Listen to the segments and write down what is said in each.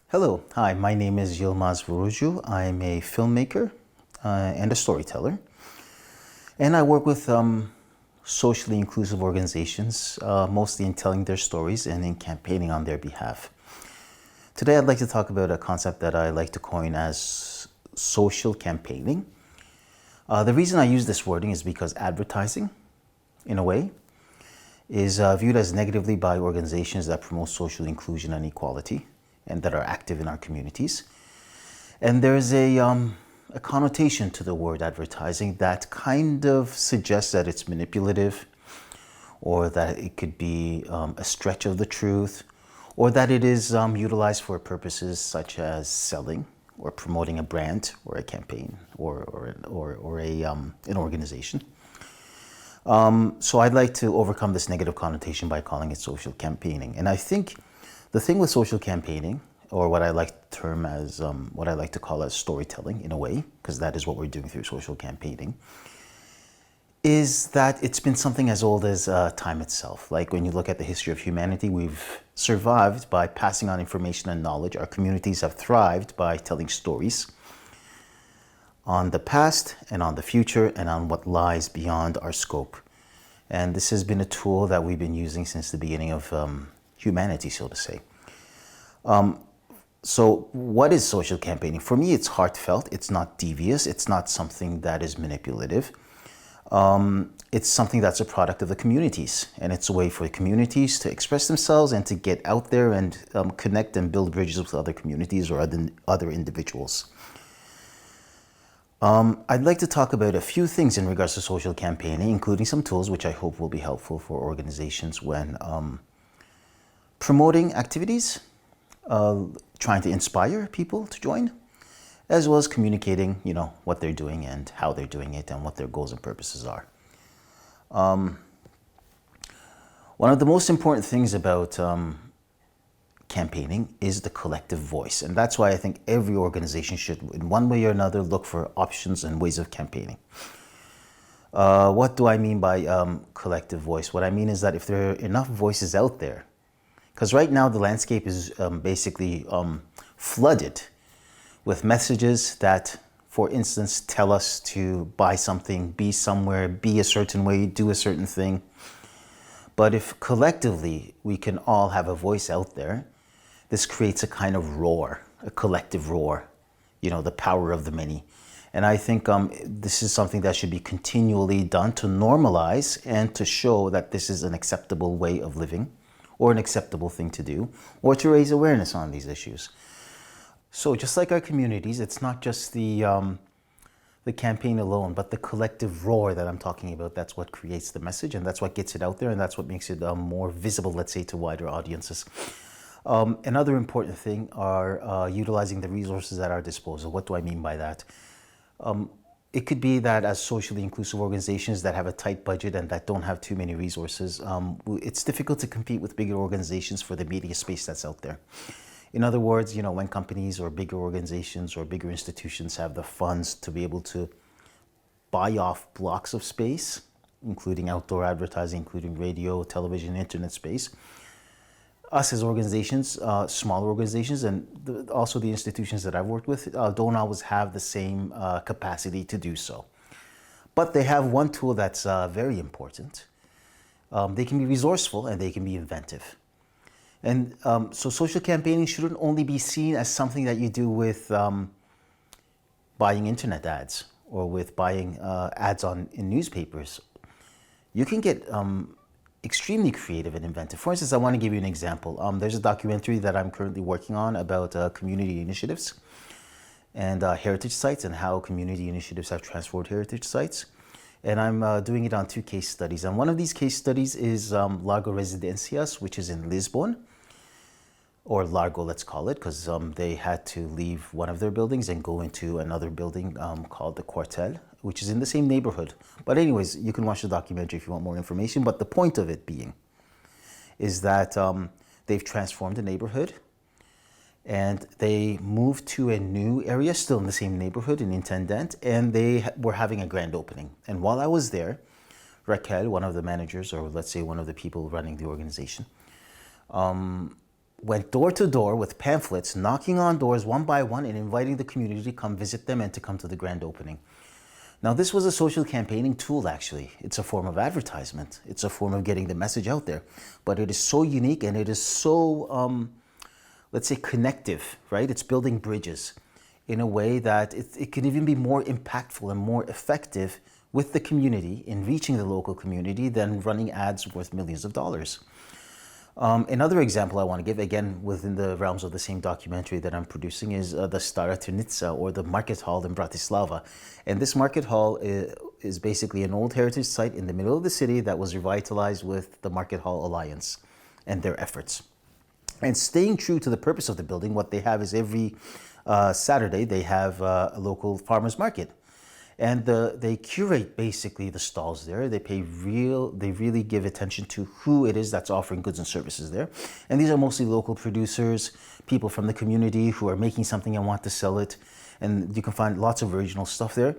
Hello, hi, my name is Yilmaz Vurucu. I'm a filmmaker and a storyteller. And I work with socially inclusive organizations, mostly in telling their stories and in campaigning on their behalf. Today I'd like to talk about a concept that I like to coin as social campaigning. The reason I use this wording is because advertising, in a way, is viewed as negatively by organizations that promote social inclusion and equality and that are active in our communities. And there's a connotation to the word advertising that kind of suggests that it's manipulative, or that it could be a stretch of the truth, or that it is utilized for purposes such as selling or promoting a brand or a campaign or an organization. So I'd like to overcome this negative connotation by calling it social campaigning. And I think the thing with social campaigning, or what I like to term as, what I like to call as storytelling in a way, because that is what we're doing through social campaigning, is that it's been something as old as time itself. Like when you look at the history of humanity, we've survived by passing on information and knowledge. Our communities have thrived by telling stories on the past and on the future and on what lies beyond our scope. And this has been a tool that we've been using since the beginning of humanity, so to say. So what is social campaigning? For me, it's heartfelt. It's not devious. It's not something that is manipulative. It's something that's a product of the communities, and it's a way for communities to express themselves and to get out there and connect and build bridges with other communities or other individuals. I'd like to talk about a few things in regards to social campaigning, including some tools which I hope will be helpful for organizations when promoting activities, trying to inspire people to join, as well as communicating, what they're doing and how they're doing it and what their goals and purposes are. One of the most important things about campaigning is the collective voice. And that's why I think every organization should, in one way or another, look for options and ways of campaigning. What do I mean by collective voice? What I mean is that if there are enough voices out there, because right now the landscape is basically flooded with messages that, for instance, tell us to buy something, be somewhere, be a certain way, do a certain thing. But if collectively we can all have a voice out there, this creates a kind of roar, a collective roar, the power of the many. And I think this is something that should be continually done to normalize and to show that this is an acceptable way of living, or an acceptable thing to do, or to raise awareness on these issues. So just like our communities, it's not just the campaign alone, but the collective roar that I'm talking about. That's what creates the message, and that's what gets it out there, and that's what makes it more visible, let's say, to wider audiences. Another important thing are utilizing the resources at our disposal. What do I mean by that? It could be that as socially inclusive organizations that have a tight budget and that don't have too many resources, it's difficult to compete with bigger organizations for the media space that's out there. In other words, when companies or bigger organizations or bigger institutions have the funds to be able to buy off blocks of space, including outdoor advertising, including radio, television, internet space, us as organizations, smaller organizations, and also the institutions that I've worked with don't always have the same capacity to do so. But they have one tool that's very important. They can be resourceful and they can be inventive. And so social campaigning shouldn't only be seen as something that you do with buying internet ads or with buying ads in newspapers. You can get extremely creative and inventive. For instance, I want to give you an example. There's a documentary that I'm currently working on about community initiatives and heritage sites and how community initiatives have transformed heritage sites. And I'm doing it on 2 case studies. And one of these case studies is Largo Residencias, which is in Lisbon, or Largo, let's call it, because they had to leave one of their buildings and go into another building called the Quartel, which is in the same neighborhood. But anyways, you can watch the documentary if you want more information. But the point of it being is that they've transformed the neighborhood and they moved to a new area, still in the same neighborhood in Intendant, and they were having a grand opening. And while I was there, Raquel, one of the managers, or let's say one of the people running the organization, went door to door with pamphlets, knocking on doors one by one and inviting the community to come visit them and to come to the grand opening. Now, this was a social campaigning tool, actually. It's a form of advertisement. It's a form of getting the message out there. But it is so unique and it is so, let's say, connective, right? It's building bridges in a way that it can even be more impactful and more effective with the community in reaching the local community than running ads worth millions of dollars. Another example I want to give, again, within the realms of the same documentary that I'm producing, is the Stara Turnitsa, or the market hall in Bratislava. And this market hall is basically an old heritage site in the middle of the city that was revitalized with the Market Hall Alliance and their efforts. And staying true to the purpose of the building, what they have is every Saturday they have a local farmers market. And they curate basically the stalls there. They really give attention to who it is that's offering goods and services there. And these are mostly local producers, people from the community who are making something and want to sell it. And you can find lots of original stuff there.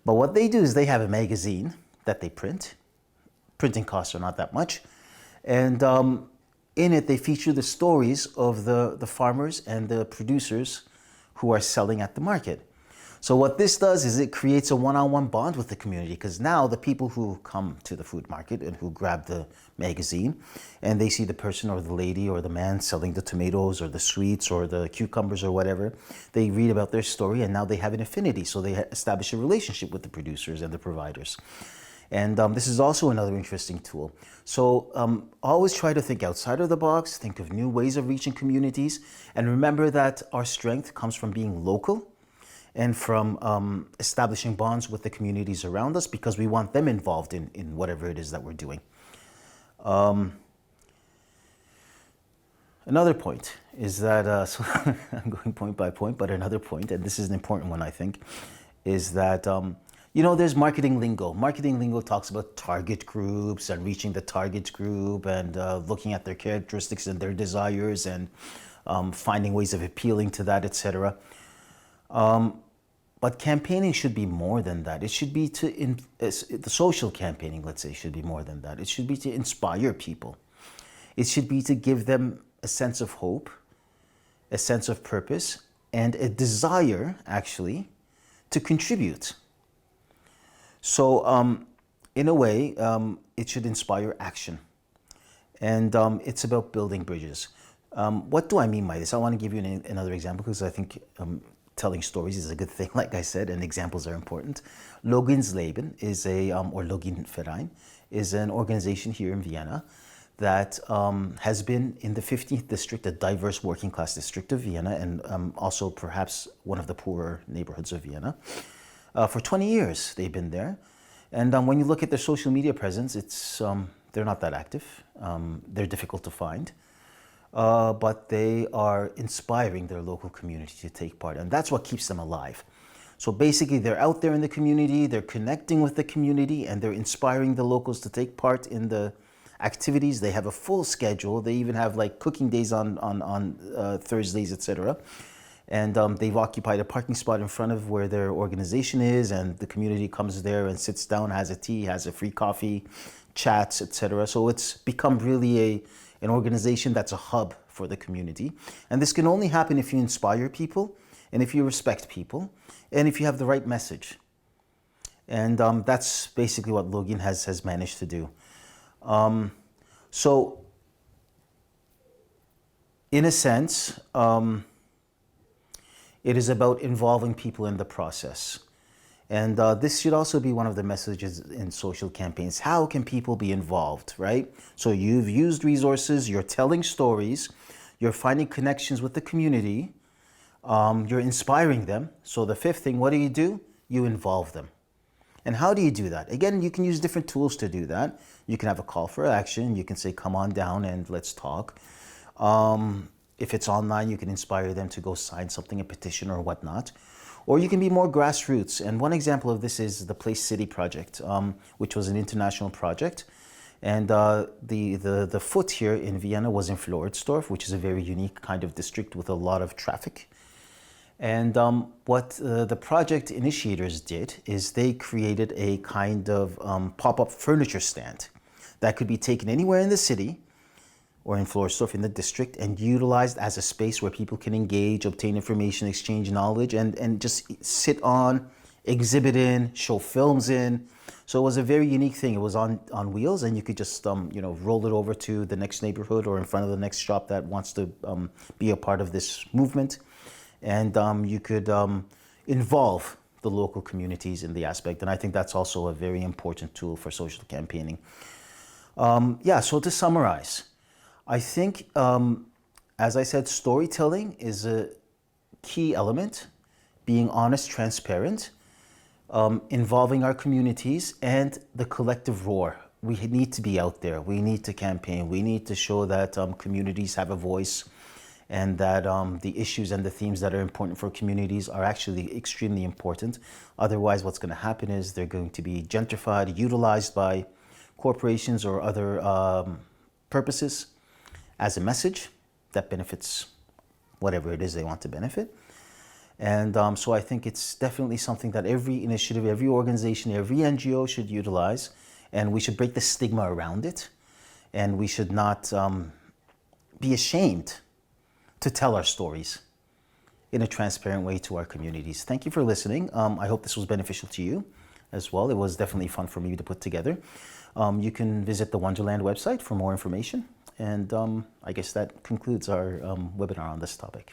But what they do is they have a magazine that they print. Printing costs are not that much. And in it, they feature the stories of the farmers and the producers who are selling at the market. So what this does is it creates a one-on-one bond with the community, because now the people who come to the food market and who grab the magazine and they see the person or the lady or the man selling the tomatoes or the sweets or the cucumbers or whatever, they read about their story and now they have an affinity. So they establish a relationship with the producers and the providers. And this is also another interesting tool. So always try to think outside of the box, think of new ways of reaching communities, and remember that our strength comes from being local and from establishing bonds with the communities around us, because we want them involved in whatever it is that we're doing. Another point is that, so I'm going point by point, but another point, and this is an important one I think, is that, there's marketing lingo. Marketing lingo talks about target groups and reaching the target group and looking at their characteristics and their desires and finding ways of appealing to that, etc. But campaigning should be more than that. It should be the social campaigning, let's say, should be more than that. It should be to inspire people. It should be to give them a sense of hope, a sense of purpose, and a desire, actually, to contribute. So, in a way, it should inspire action. And it's about building bridges. What do I mean by this? I want to give you another example, because I think telling stories is a good thing, like I said, and examples are important. Loginsleben is or Loginverein is an organization here in Vienna that has been in the 15th district, a diverse working class district of Vienna, and also perhaps one of the poorer neighborhoods of Vienna. For 20 years they've been there. And when you look at their social media presence, they're not that active. They're difficult to find. But they are inspiring their local community to take part, and that's what keeps them alive. So basically, they're out there in the community, they're connecting with the community, and they're inspiring the locals to take part in the activities. They have a full schedule. They even have like cooking days on Thursdays, etc. And they've occupied a parking spot in front of where their organization is, and the community comes there and sits down, has a tea, has a free coffee, chats, etc. So it's become really an organization that's a hub for the community. And this can only happen if you inspire people, and if you respect people, and if you have the right message. And that's basically what Login has managed to do. So, in a sense, it is about involving people in the process. And this should also be one of the messages in social campaigns. How can people be involved, right? So you've used resources, you're telling stories, you're finding connections with the community, you're inspiring them. So the fifth thing, what do? You involve them. And how do you do that? Again, you can use different tools to do that. You can have a call for action. You can say, come on down and let's talk. If it's online, you can inspire them to go sign something, a petition or whatnot. Or you can be more grassroots. And one example of this is the Place City project, which was an international project. And the foot here in Vienna was in Floridsdorf, which is a very unique kind of district with a lot of traffic. And what the project initiators did is they created a kind of pop-up furniture stand that could be taken anywhere in the city, or in Floridsdorf in the district, and utilized as a space where people can engage, obtain information, exchange knowledge, and just sit on, exhibit in, show films in. So it was a very unique thing. It was on wheels, and you could just roll it over to the next neighborhood or in front of the next shop that wants to be a part of this movement. And you could involve the local communities in the aspect. And I think that's also a very important tool for social campaigning. So to summarize, I think, as I said, storytelling is a key element, being honest, transparent, involving our communities and the collective roar. We need to be out there. We need to campaign. We need to show that communities have a voice, and that the issues and the themes that are important for communities are actually extremely important. Otherwise, what's going to happen is they're going to be gentrified, utilized by corporations or other purposes as a message that benefits whatever it is they want to benefit. And so I think it's definitely something that every initiative, every organization, every NGO should utilize, and we should break the stigma around it. And we should not be ashamed to tell our stories in a transparent way to our communities. Thank you for listening. I hope this was beneficial to you as well. It was definitely fun for me to put together. You can visit the Wonderland website for more information. And I guess that concludes our webinar on this topic.